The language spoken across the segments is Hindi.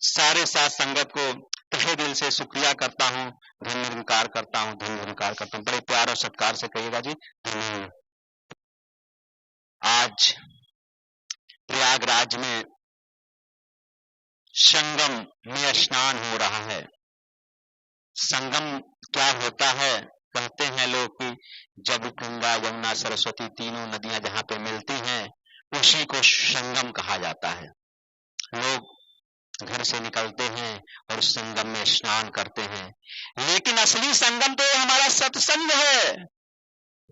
सारे साथ संगत को तहे दिल से शुक्रिया करता हूँ, धन्य निरंकार करता हूँ, धन्य निरंकार करता हूँ। बड़े प्यार और सत्कार से कहिएगा जी धन्य। आज प्रयागराज में संगम में स्नान हो रहा है। संगम क्या होता है? कहते हैं लोग कि जब गंगा यमुना सरस्वती तीनों नदियां जहां पे मिलती हैं उसी को संगम कहा जाता है। लोग घर से निकलते हैं और संगम में स्नान करते हैं, लेकिन असली संगम तो हमारा सत्संग है।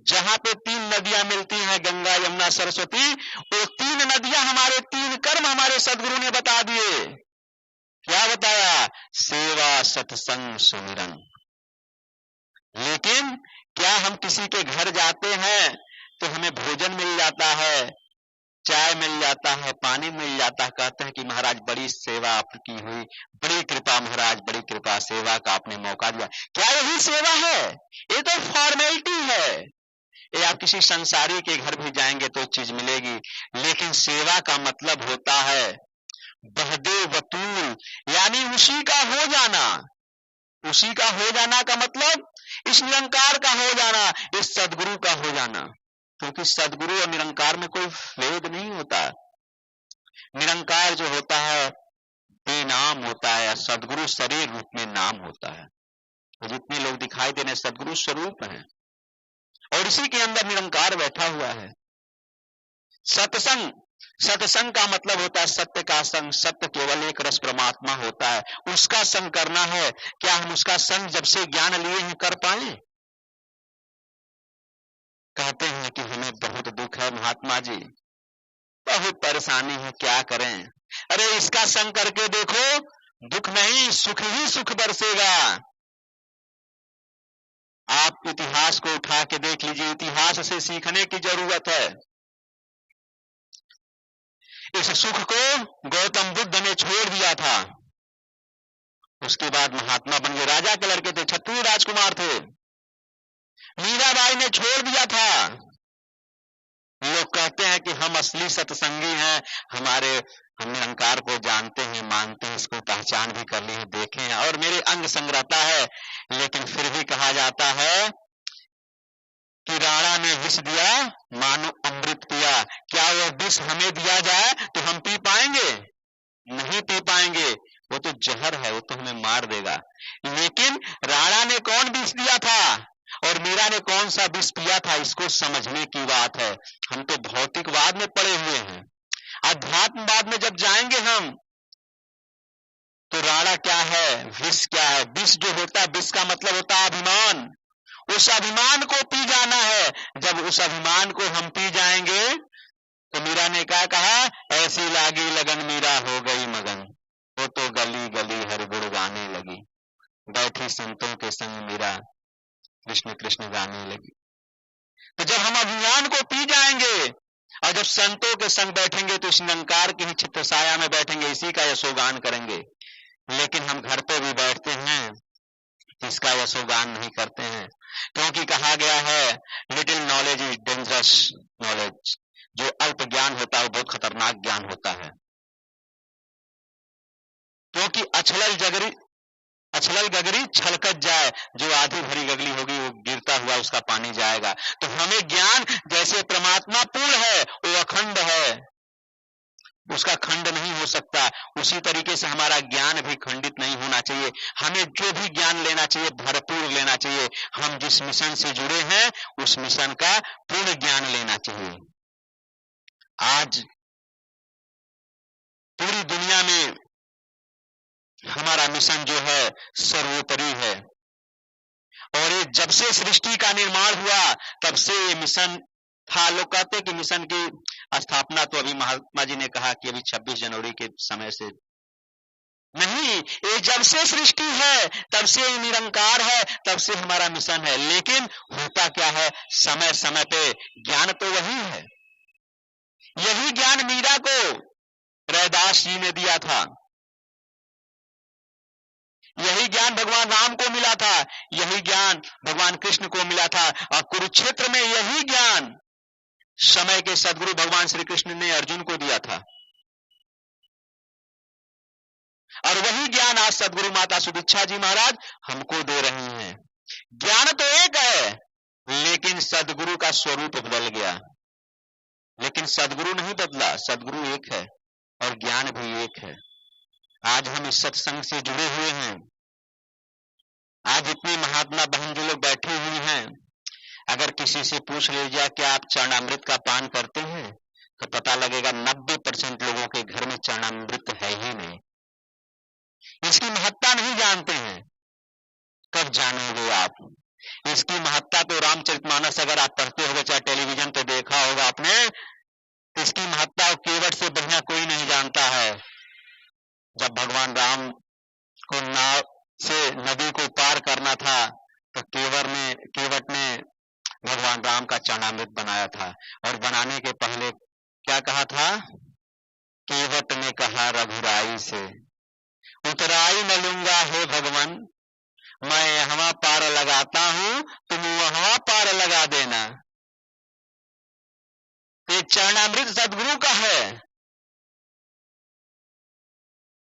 जहां पे तीन नदियां मिलती हैं, गंगा यमुना सरस्वती, वो तीन नदियां हमारे तीन कर्म हमारे सदगुरु ने बता दिए। क्या बताया? सेवा सत्संग सुमिरन। लेकिन क्या हम किसी के घर जाते हैं तो हमें भोजन मिल जाता है, चाय मिल जाता है, पानी मिल जाता है, कहते हैं कि महाराज बड़ी सेवा आपकी हुई, बड़ी कृपा महाराज, बड़ी कृपा, सेवा का आपने मौका दिया। क्या यही सेवा है? ये तो फॉर्मेलिटी है। ये आप किसी संसारी के घर भी जाएंगे तो चीज मिलेगी, लेकिन सेवा का मतलब होता है बहदे वतूल, यानी उसी का हो जाना। उसी का हो जाना का मतलब इस निरंकार का हो जाना, इस सदगुरु का हो जाना। क्योंकि सदगुरु और निरंकार में कोई भेद नहीं होता। निरंकार जो होता है बेनाम होता है, सदगुरु शरीर रूप में नाम होता है। तो जितने लोग दिखाई दे रहे सदगुरु स्वरूप हैं और इसी के अंदर निरंकार बैठा हुआ है। सत्संग, सत्संग का मतलब होता है सत्य का संग। सत्य केवल एक रस परमात्मा होता है, उसका संग करना है। क्या हम उसका संग जब से ज्ञान लिए हैं कर पाए? कहते हैं कि हमें बहुत दुख है महात्मा जी, बहुत परेशानी है, क्या करें? अरे इसका संग करके देखो, दुख नहीं सुख ही सुख बरसेगा। आप इतिहास को उठा के देख लीजिए, इतिहास से सीखने की जरूरत है। इस सुख को गौतम बुद्ध ने छोड़ दिया था, उसके बाद महात्मा बन गए। राजा के लड़के थे, क्षत्रिय राजकुमार थे। मीराबाई ने छोड़ दिया था। लोग कहते हैं कि हम असली सत्संगी हैं, हम निरंकार को जानते हैं, मानते हैं, इसको पहचान भी कर ली है, देखे हैं और मेरे अंग संग रहता है। लेकिन फिर भी कहा जाता है कि राणा ने विष दिया मानो अमृत पिया। क्या वह विष हमें दिया जाए तो हम पी पाएंगे? नहीं पी पाएंगे, वो तो जहर है, वो तो हमें मार देगा। लेकिन राणा ने कौन विष दिया था और मीरा ने कौन सा विष पिया था, इसको समझने की बात है। हम तो भौतिकवाद में पड़े हुए हैं। अध्यात्मवाद में जब जाएंगे हम तो राणा क्या है, विष क्या है? विष जो होता है, विष का मतलब होता है अभिमान। उस अभिमान को पी जाना है। जब उस अभिमान को हम पी जाएंगे तो मीरा ने क्या कहा, ऐसी लागी लगन मीरा हो गई मगन, वो तो गली गली हर गुण गाने लगी। बैठी संतों के संग मीरा कृष्ण कृष्ण गाने लगी। तो जब हम अभिमान को पी जाएंगे और जब संतों के संग बैठेंगे तो इस निरंकार की ही चित्त साया में बैठेंगे, इसी का यशोगान करेंगे। लेकिन हम घर पे भी बैठते हैं, इसका यशोगान नहीं करते हैं, क्योंकि कहा गया है little knowledge is dangerous knowledge. जो अल्प ज्ञान होता है वो बहुत खतरनाक ज्ञान होता है। क्योंकि अछलल गगरी छलकत जाए, जो आधी भरी गगली होगी वो गिरता हुआ उसका पानी जाएगा। तो हमें ज्ञान जैसे परमात्मा पूर्ण है, वो अखंड है, उसका खंड नहीं हो सकता, उसी तरीके से हमारा ज्ञान भी खंडित नहीं होना चाहिए। हमें जो भी ज्ञान लेना चाहिए भरपूर लेना चाहिए। हम जिस मिशन से जुड़े हैं उस मिशन का पूर्ण ज्ञान लेना चाहिए। आज पूरी दुनिया में हमारा मिशन जो है सर्वोपरि है, और ये जब से सृष्टि का निर्माण हुआ तब से ये मिशन था। लोग कहते कि मिशन की स्थापना तो अभी महात्मा जी ने कहा कि अभी 26 जनवरी के समय से नहीं, ये जब से सृष्टि है तब से ये निरंकार है, तब से हमारा मिशन है। लेकिन होता क्या है, समय समय पे ज्ञान तो वही है। यही ज्ञान मीरा को रैदास जी ने दिया था, यही ज्ञान भगवान राम को मिला था, यही ज्ञान भगवान कृष्ण को मिला था। और कुरुक्षेत्र में यही ज्ञान समय के सदगुरु भगवान श्री कृष्ण ने अर्जुन को दिया था। और वही ज्ञान आज सदगुरु माता सुदीक्षा जी महाराज हमको दे रही हैं। ज्ञान तो एक है, लेकिन सदगुरु का स्वरूप बदल गया। लेकिन सदगुरु नहीं बदला, सदगुरु एक है और ज्ञान भी एक है। आज हम इस सत्संग से जुड़े हुए हैं। आज इतनी महात्मा बहन जो लोग बैठी हुई हैं, अगर किसी से पूछ लीजिए क्या आप चरणामृत का पान करते हैं, तो पता लगेगा 90% लोगों के घर में चरणामृत है ही नहीं। इसकी महत्ता नहीं जानते हैं। कब जानोगे आप इसकी महत्ता? तो रामचरितमानस अगर आप पढ़ते होगे, चाहे टेलीविजन पे देखा होगा आपने, तो इसकी महत्ता और केवट से बढ़िया कोई नहीं जानता है। जब भगवान राम को नाव से नदी को पार करना था, तो केवट ने भगवान राम का चरणामृत बनाया था। और बनाने के पहले क्या कहा था? केवट ने कहा रघुराई से, उतराई न लूंगा हे भगवान, मैं यहाँ पार लगाता हूं, तुम वहां पार लगा देना। ये चरणामृत सदगुरु का है,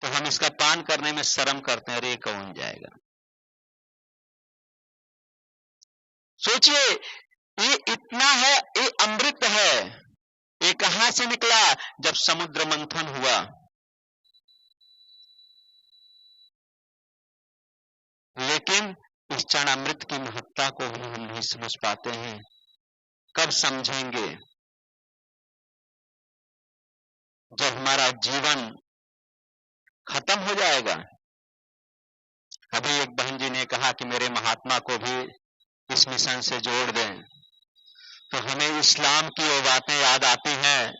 तो हम इसका पान करने में शर्म करते हैं, अरे कौन जाएगा। सोचिए, ये इतना है, ये अमृत है, ये कहां से निकला? जब समुद्र मंथन हुआ। लेकिन इस चरणामृत की महत्ता को भी हम नहीं समझ पाते हैं। कब समझेंगे? जब हमारा जीवन खत्म हो जाएगा। अभी एक बहन जी ने कहा कि मेरे महात्मा को भी इस मिशन से जोड़ दें, तो हमें इस्लाम की वो बातें याद आती हैं,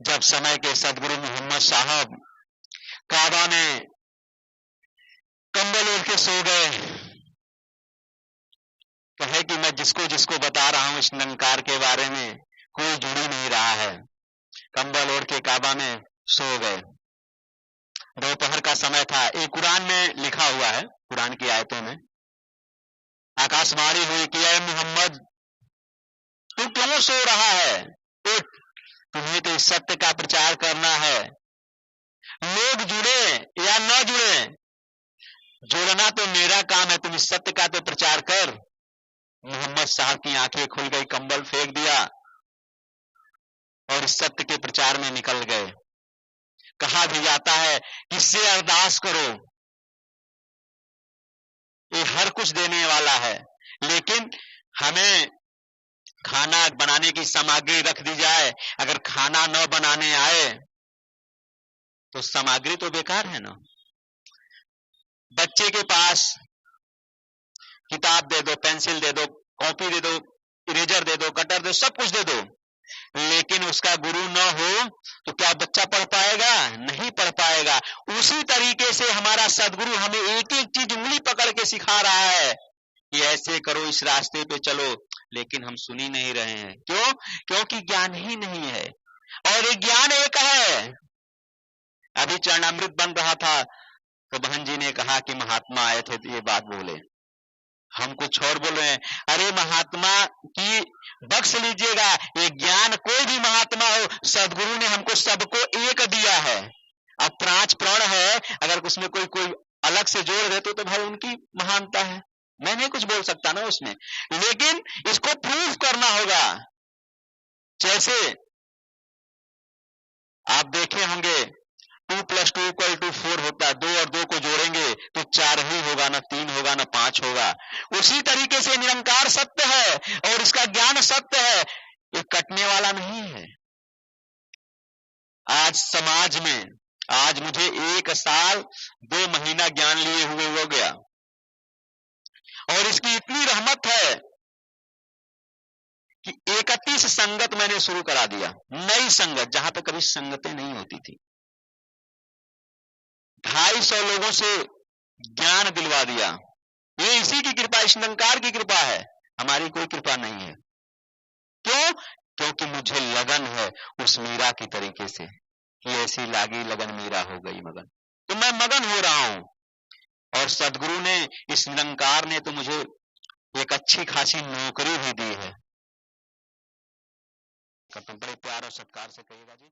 जब समय के सदगुरु मोहम्मद साहब काबा में कंबल ओढ़ के सो गए। कहे कि मैं जिसको जिसको बता रहा हूं इस निरंकार के बारे में, कोई जुड़ ही नहीं रहा है। कंबल ओढ़ के काबा में सो गए। दोपहर का समय था। एक कुरान में लिखा हुआ है, कुरान की आयतों में आकाशवाणी हुई कि ऐ मोहम्मद, तू क्यों सो रहा है? उठ, तुम्हें तो इस सत्य का प्रचार करना है। लोग जुड़े या न जुड़े, जोड़ना तो मेरा काम है, तुम इस सत्य का तो प्रचार कर। मोहम्मद साहब की आंखें खुल गई, कंबल फेंक दिया और इस सत्य के प्रचार में निकल गए। कहा भी जाता है किससे अरदास करो, ये हर कुछ देने वाला है। लेकिन हमें खाना बनाने की सामग्री रख दी जाए, अगर खाना न बनाने आए तो सामग्री तो बेकार है ना। बच्चे के पास किताब दे दो, पेंसिल दे दो, कॉपी दे दो, इरेजर दे दो, कटर दे दो, सब कुछ दे दो, लेकिन उसका गुरु न हो तो क्या बच्चा पढ़ पाएगा? नहीं पढ़ पाएगा। उसी तरीके से हमारा सदगुरु हमें एक एक चीज उंगली पकड़ के सिखा रहा है कि ऐसे करो, इस रास्ते पे चलो, लेकिन हम सुन ही नहीं रहे हैं। क्यों? क्योंकि ज्ञान ही नहीं है। और ये ज्ञान एक है। अभी चरणामृत बन रहा था तो बहन जी ने कहा कि महात्मा आए थे तो ये बात बोले, हम कुछ और बोल रहे हैं। अरे महात्मा की बख्श लीजिएगा, ये ज्ञान कोई भी महात्मा हो, सदगुरु ने हमको सबको एक दिया है। अब प्राच प्रण है, अगर उसमें कोई अलग से जोड़ दे तो भाई उनकी महानता है, मैं नहीं कुछ बोल सकता ना उसमें, लेकिन इसको प्रूफ करना होगा। जैसे आप देखे होंगे 2 + 2 = 4 होता है, 2 और 2 को जोड़ेंगे तो 4 ही होगा, ना 3 होगा, ना 5 होगा। उसी तरीके से निरंकार सत्य है और इसका ज्ञान सत्य है, ये कटने वाला नहीं है। आज समाज में, आज मुझे 1 साल 2 महीना ज्ञान लिए हुए हो गया और इसकी इतनी रहमत है कि 31 संगत मैंने शुरू करा दिया, नई संगत, जहां पर कभी संगतें नहीं होती थी। 250 लोगों से ज्ञान दिलवा दिया। ये इसी की कृपा, इस निरंकार की कृपा है, हमारी कोई कृपा नहीं है। क्यों? क्योंकि मुझे लगन है उस मीरा की तरीके से कि ऐसी लागी लगन मीरा हो गई मगन, तो मैं मगन हो रहा हूं। और सदगुरु ने, इस निरंकार ने तो मुझे एक अच्छी खासी नौकरी भी दी है। बड़े प्यार और सत्कार से कहिएगा जी।